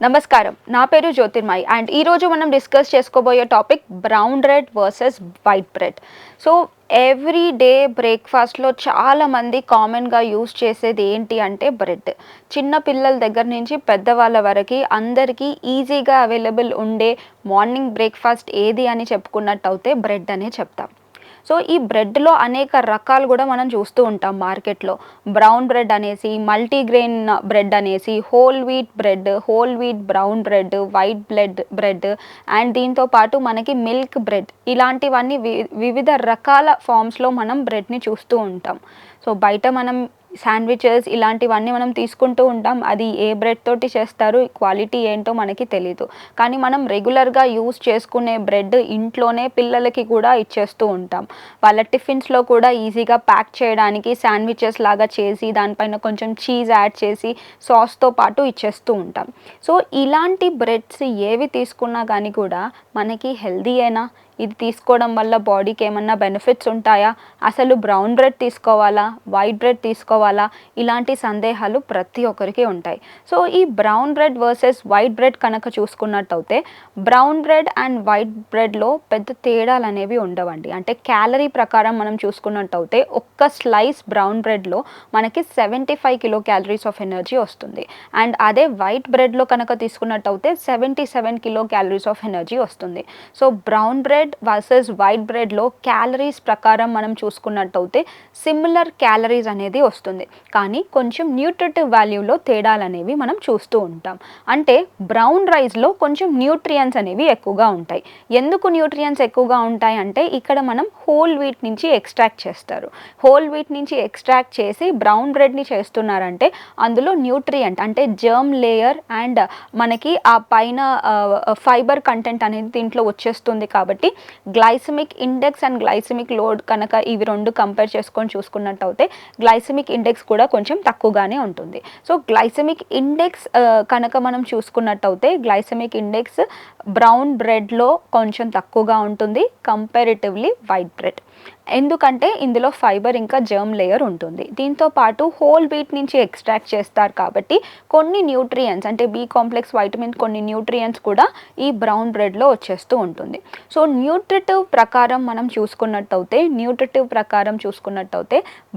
నమస్కారం, నా పేరు జ్యోతిర్మయి అండ్ ఈరోజు మనం డిస్కస్ చేసుకోబోయే topic brown bread versus white bread. So every day బ్రేక్ఫాస్ట్లో చాలామంది కామన్గా యూస్ చేసేది ఏంటి అంటే బ్రెడ్. చిన్న పిల్లల దగ్గర నుంచి పెద్దవాళ్ళ వరకు అందరికీ ఈజీగా అవైలబుల్ ఉండే మార్నింగ్ బ్రేక్ఫాస్ట్ ఏది అని చెప్పుకున్నట్టు అయితే బ్రెడ్ అనే చెప్తాం. సో ఈ బ్రెడ్లో అనేక రకాలు కూడా మనం చూస్తూ ఉంటాం మార్కెట్లో. బ్రౌన్ బ్రెడ్ అనేసి, మల్టీగ్రెయిన్ బ్రెడ్ అనేసి, whole wheat bread, whole wheat brown bread, white bread and దీంతో పాటు మనకి మిల్క్ బ్రెడ్, ఇలాంటివన్నీ వివిధ రకాల ఫామ్స్లో మనం బ్రెడ్ని చూస్తూ ఉంటాం. సో బయట మనం శాండ్విచెస్ ఇలాంటివన్నీ మనం తీసుకుంటూ ఉంటాం. అది ఏ బ్రెడ్ తోటి చేస్తారు, క్వాలిటీ ఏంటో మనకి తెలీదు. కానీ మనం రెగ్యులర్గా యూస్ చేసుకునే బ్రెడ్ ఇంట్లోనే పిల్లలకి కూడా ఇచ్చేస్తూ ఉంటాం. వాళ్ళ టిఫిన్స్లో కూడా ఈజీగా ప్యాక్ చేయడానికి శాండ్విచెస్ లాగా చేసి దానిపైన కొంచెం చీజ్ యాడ్ చేసి సాస్తో పాటు ఇచ్చేస్తూ ఉంటాం. సో ఇలాంటి బ్రెడ్స్ ఏవి తీసుకున్నా కానీ కూడా మనకి హెల్దీయేనా, ఇది తీసుకోవడం వల్ల బాడీకి ఏమన్నా బెనిఫిట్స్ ఉంటాయా, అసలు బ్రౌన్ బ్రెడ్ తీసుకోవాలా, వైట్ బ్రెడ్ తీసుకోవాలా, ఇలాంటి సందేహాలు ప్రతి ఒక్కరికి ఉంటాయి. సో ఈ brown bread versus white bread కనుక చూసుకున్నట్టయితే బ్రౌన్ బ్రెడ్ అండ్ వైట్ బ్రెడ్లో పెద్ద తేడాలు అనేవి ఉండవండి. అంటే క్యాలరీ ప్రకారం మనం చూసుకున్నట్టయితే ఒక్క స్లైస్ బ్రౌన్ బ్రెడ్లో మనకి 75 కిలో క్యాలరీస్ ఆఫ్ ఎనర్జీ వస్తుంది. అండ్ అదే వైట్ బ్రెడ్లో కనుక తీసుకున్నట్టయితే 77 కిలో క్యాలరీస్ ఆఫ్ ఎనర్జీ వస్తుంది. So brown bread versus white బ్రెడ్లో క్యాలరీస్ ప్రకారం మనం చూసుకున్నట్టయితే సిమిలర్ క్యాలరీస్ అనేది వస్తుంది. కానీ కొంచెం న్యూట్రిటివ్ వాల్యూలో తేడాలు అనేవి మనం చూస్తూ ఉంటాం. అంటే బ్రౌన్ రైస్లో కొంచెం న్యూట్రియన్స్ అనేవి ఎక్కువగా ఉంటాయి. ఎందుకు న్యూట్రియన్స్ ఎక్కువగా ఉంటాయి అంటే ఇక్కడ మనం హోల్ వీట్ నుంచి ఎక్స్ట్రాక్ట్ చేస్తారు. హోల్ వీట్ నుంచి ఎక్స్ట్రాక్ట్ చేసి బ్రౌన్ బ్రెడ్ని చేస్తున్నారంటే అందులో న్యూట్రియంట్ అంటే జర్మ్ లేయర్ అండ్ మనకి ఆ పైన ఫైబర్ కంటెంట్ అనేది దీంట్లో వచ్చేస్తుంది. కాబట్టి glycaemic index and glycaemic load కనుక ఇవి రెండు కంపేర్ చేసుకొని చూసుకున్నట్టయితే గ్లైసెమిక్ ఇండెక్స్ కూడా కొంచెం తక్కువగానే ఉంటుంది. సో గ్లైసెమిక్ ఇండెక్స్ కనుక మనం చూసుకున్నట్టయితే గ్లైసెమిక్ ఇండెక్స్ బ్రౌన్ బ్రెడ్లో కొంచెం తక్కువగా ఉంటుంది కంపారిటివ్లీ వైట్ బ్రెడ్. ఎందుకంటే ఇందులో ఫైబర్ ఇంకా జర్మ్ లేయర్ ఉంటుంది. దీంతో పాటు హోల్ వీట్ నుంచి ఎక్స్ట్రాక్ట్ చేస్తారు కాబట్టి కొన్ని న్యూట్రియన్స్ అంటే బి కాంప్లెక్స్, వైటమిన్, కొన్ని న్యూట్రియన్స్ కూడా ఈ బ్రౌన్ బ్రెడ్లో వచ్చేస్తూ ఉంటుంది. సో న్యూట్రిటివ్ ప్రకారం మనం చూసుకున్నట్టయితే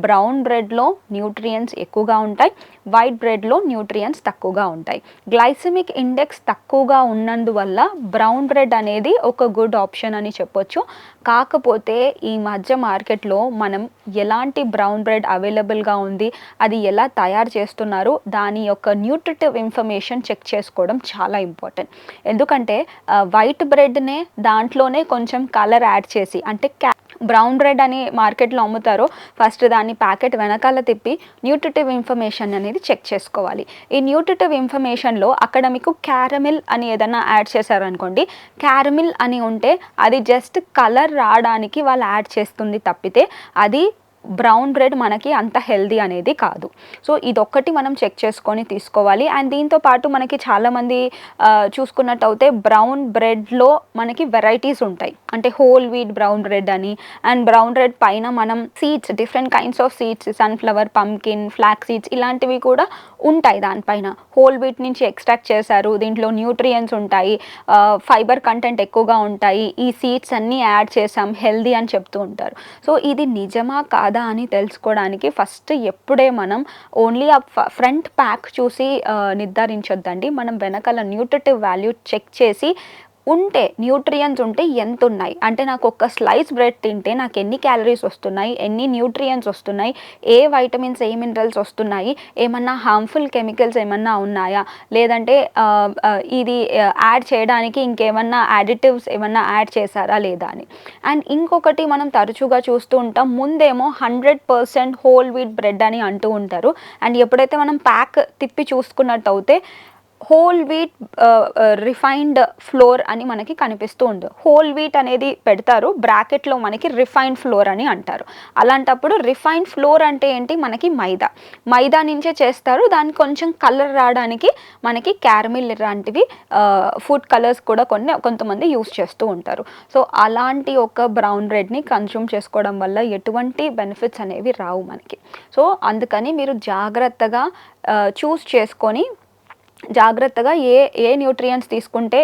బ్రౌన్ బ్రెడ్లో న్యూట్రియన్స్ ఎక్కువగా ఉంటాయి, వైట్ బ్రెడ్లో న్యూట్రియన్స్ తక్కువగా ఉంటాయి. గ్లైసెమిక్ ఇండెక్స్ తక్కువగా ఉన్నందువల్ల బ్రౌన్ బ్రెడ్ అనేది ఒక గుడ్ ఆప్షన్ అని చెప్పొచ్చు. కాకపోతే ఈ మధ్య మార్కెట్లో మనం ఎలాంటి బ్రౌన్ బ్రెడ్ అవైలబుల్గా ఉంది, అది ఎలా తయారు చేస్తున్నారు, దాని యొక్క న్యూట్రిటివ్ ఇన్ఫర్మేషన్ చెక్ చేసుకోవడం చాలా ఇంపార్టెంట్. ఎందుకంటే వైట్ బ్రెడ్నే దాంట్లోనే కొంచెం కలర్ యాడ్ చేసి అంటే బ్రౌన్ బ్రెడ్ అని మార్కెట్లో అమ్ముతారో ఫస్ట్ దాన్ని ప్యాకెట్ వెనకాల తిప్పి న్యూట్రిటివ్ ఇన్ఫర్మేషన్ అనేది చెక్ చేసుకోవాలి. ఈ న్యూట్రిటివ్ ఇన్ఫర్మేషన్లో అక్కడ మీకు క్యారమిల్ అని ఏదైనా యాడ్ చేశారనుకోండి, క్యారమిల్ అని ఉంటే అది జస్ట్ కలర్ రావడానికి వాళ్ళు యాడ్ చేస్తుంది తప్పితే అది బ్రౌన్ బ్రెడ్ మనకి అంత హెల్దీ అనేది కాదు. సో ఇదొక్కటి మనం చెక్ చేసుకొని తీసుకోవాలి. అండ్ దీంతో పాటు మనకి చాలామంది చూసుకున్నట్టయితే బ్రౌన్ బ్రెడ్లో మనకి వెరైటీస్ ఉంటాయి. అంటే హోల్ వీట్ బ్రౌన్ బ్రెడ్ అని అండ్ బ్రౌన్ బ్రెడ్ పైన మనం seeds, different kinds of seeds, sunflower, pumpkin, flax seeds ఇలాంటివి కూడా ఉంటాయి. దానిపైన హోల్ వీట్ నుంచి ఎక్స్ట్రాక్ట్ చేశారు, దీంట్లో న్యూట్రియన్స్ ఉంటాయి, ఫైబర్ కంటెంట్ ఎక్కువగా ఉంటాయి, ఈ సీడ్స్ అన్నీ యాడ్ చేసాం, హెల్దీ అని చెప్తూ ఉంటారు. సో ఇది నిజమా కాదా అని తెలుసుకోవడానికి ఫస్ట్ ఎప్పుడే మనం ఓన్లీ ఆ ఫ్రంట్ ప్యాక్ చూసి నిర్ధారించొద్దండి. మనం వెనకాల న్యూట్రిటివ్ వాల్యూ చెక్ చేసి ఉంటే న్యూట్రియన్స్ ఉంటే ఎంత ఉన్నాయి, అంటే నాకు ఒక స్లైస్ బ్రెడ్ తింటే నాకు ఎన్ని క్యాలరీస్ వస్తున్నాయి, ఎన్ని న్యూట్రియన్స్ వస్తున్నాయి, ఏ వైటమిన్స్, ఏ మినరల్స్ వస్తున్నాయి, ఏమన్నా హార్మ్ఫుల్ కెమికల్స్ ఏమన్నా ఉన్నాయా, లేదంటే ఇది యాడ్ చేయడానికి ఇంకేమన్నా యాడిటివ్స్ ఏమన్నా యాడ్ చేశారా లేదా అని. అండ్ ఇంకొకటి మనం తరచుగా చూస్తూ ఉంటాం, ముందేమో 100% హోల్ వీట్ బ్రెడ్ అని అంటూ ఉంటారు. అండ్ ఎప్పుడైతే మనం ప్యాక్ తిప్పి చూసుకున్నట్టయితే హోల్ వీట్ రిఫైన్డ్ ఫ్లోర్ అని మనకి కనిపిస్తూ ఉంది. హోల్ వీట్ అనేది పెడతారు, బ్రాకెట్లో మనకి రిఫైన్డ్ ఫ్లోర్ అని అంటారు. అలాంటప్పుడు రిఫైన్డ్ ఫ్లోర్ అంటే ఏంటి, మనకి మైదా నుంచే చేస్తారు. దానికి కొంచెం కలర్ రావడానికి మనకి క్యారమిల్ లాంటివి ఫుడ్ కలర్స్ కూడా కొంతమంది యూస్ చేస్తూ ఉంటారు. సో అలాంటి ఒక బ్రౌన్ బ్రెడ్ని కన్జ్యూమ్ చేసుకోవడం వల్ల ఎటువంటి బెనిఫిట్స్ అనేవి రావు మనకి. సో అందుకని మీరు జాగ్రత్తగా చూస్ చేసుకొని జాగ్రత్తగా ఏ ఏ న్యూట్రియంట్స్ తీసుకుంటే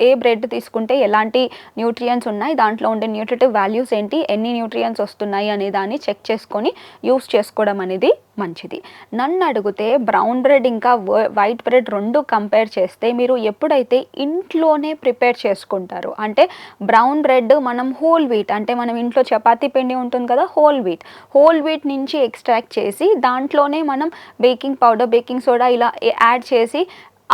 ఏ బ్రెడ్ తీసుకుంటే ఎలాంటి న్యూట్రియంట్స్ ఉన్నాయి, దాంట్లో ఉండే న్యూట్రిటివ్ వాల్యూస్ ఏంటి, ఎన్ని న్యూట్రియంట్స్ వస్తున్నాయి అనే దాన్ని చెక్ చేసుకొని యూస్ చేసుకోవడం అనేది మంచిది. నన్ను అడిగితే బ్రౌన్ బ్రెడ్ ఇంకా వైట్ బ్రెడ్ రెండు కంపేర్ చేస్తే మీరు ఎప్పుడైతే ఇంట్లోనే ప్రిపేర్ చేసుకుంటారో, అంటే బ్రౌన్ బ్రెడ్ మనం హోల్ వీట్, అంటే మనం ఇంట్లో చపాతీ పిండి ఉంటుంది కదా, హోల్ వీట్ నుంచి ఎక్స్ట్రాక్ట్ చేసి దాంట్లోనే మనం బేకింగ్ పౌడర్, బేకింగ్ సోడా ఇలా యాడ్ చేసి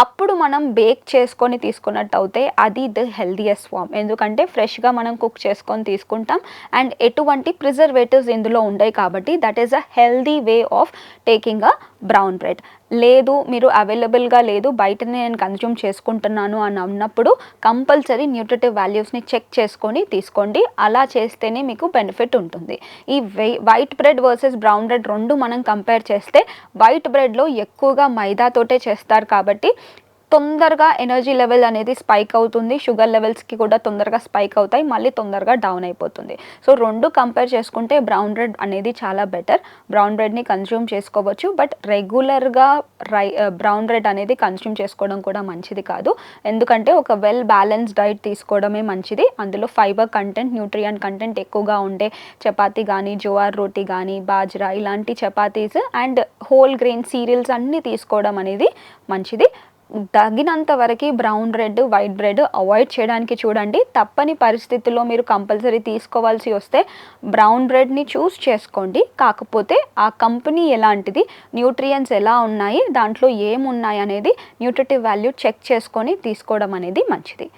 అప్పుడు మనం బేక్ చేసుకొని తీసుకున్నట్టు అయితే అది ద హెల్దియెస్ట్ ఫామ్. ఎందుకంటే ఫ్రెష్గా మనం కుక్ చేసుకొని తీసుకుంటాం అండ్ ఎటువంటి ప్రిజర్వేటివ్స్ ఇందులో ఉండవు కాబట్టి that is a healthy way of taking a brown bread. లేదు మీరు అవైలబుల్గా లేదు, బయటనే నేను కన్జ్యూమ్ చేసుకుంటున్నాను అని అన్నప్పుడు కంపల్సరీ న్యూట్రిటివ్ వాల్యూస్ని చెక్ చేసుకొని తీసుకోండి. అలా చేస్తేనే మీకు బెనిఫిట్ ఉంటుంది. ఈ white bread versus brown bread రెండు మనం కంపేర్ చేస్తే వైట్ బ్రెడ్లో ఎక్కువగా మైదాతోటే చేస్తారు కాబట్టి తొందరగా ఎనర్జీ లెవెల్ అనేది స్పైక్ అవుతుంది, షుగర్ లెవెల్స్కి కూడా తొందరగా స్పైక్ అవుతాయి, మళ్ళీ తొందరగా డౌన్ అయిపోతుంది. సో రెండు కంపేర్ చేసుకుంటే బ్రౌన్ బ్రెడ్ అనేది చాలా బెటర్. బ్రౌన్ బ్రెడ్ని కన్జ్యూమ్ చేసుకోవచ్చు, బట్ రెగ్యులర్గా బ్రౌన్ బ్రెడ్ అనేది కన్జ్యూమ్ చేసుకోవడం కూడా మంచిది కాదు. ఎందుకంటే ఒక వెల్ బ్యాలెన్స్డ్ డైట్ తీసుకోవడమే మంచిది. అందులో ఫైబర్ కంటెంట్, న్యూట్రియంట్ కంటెంట్ ఎక్కువగా ఉండే చపాతీ కానీ, జోవార్ రోటీ కానీ, బాజ్రా ఇలాంటి chapatis and whole grain serials అన్నీ తీసుకోవడం అనేది మంచిది. తగినంత వరకు brown bread, white bread avoid చేయడానికి చూడండి. తప్పని పరిస్థితుల్లో మీరు కంపల్సరీ తీసుకోవాల్సి వస్తే బ్రౌన్ బ్రెడ్ని చూస్ చేసుకోండి. కాకపోతే ఆ కంపెనీ ఎలాంటిది, న్యూట్రియంట్స్ ఎలా ఉన్నాయి, దాంట్లో ఏమున్నాయి అనేది న్యూట్రిటివ్ వాల్యూ చెక్ చేసుకొని తీసుకోవడం అనేది మంచిది.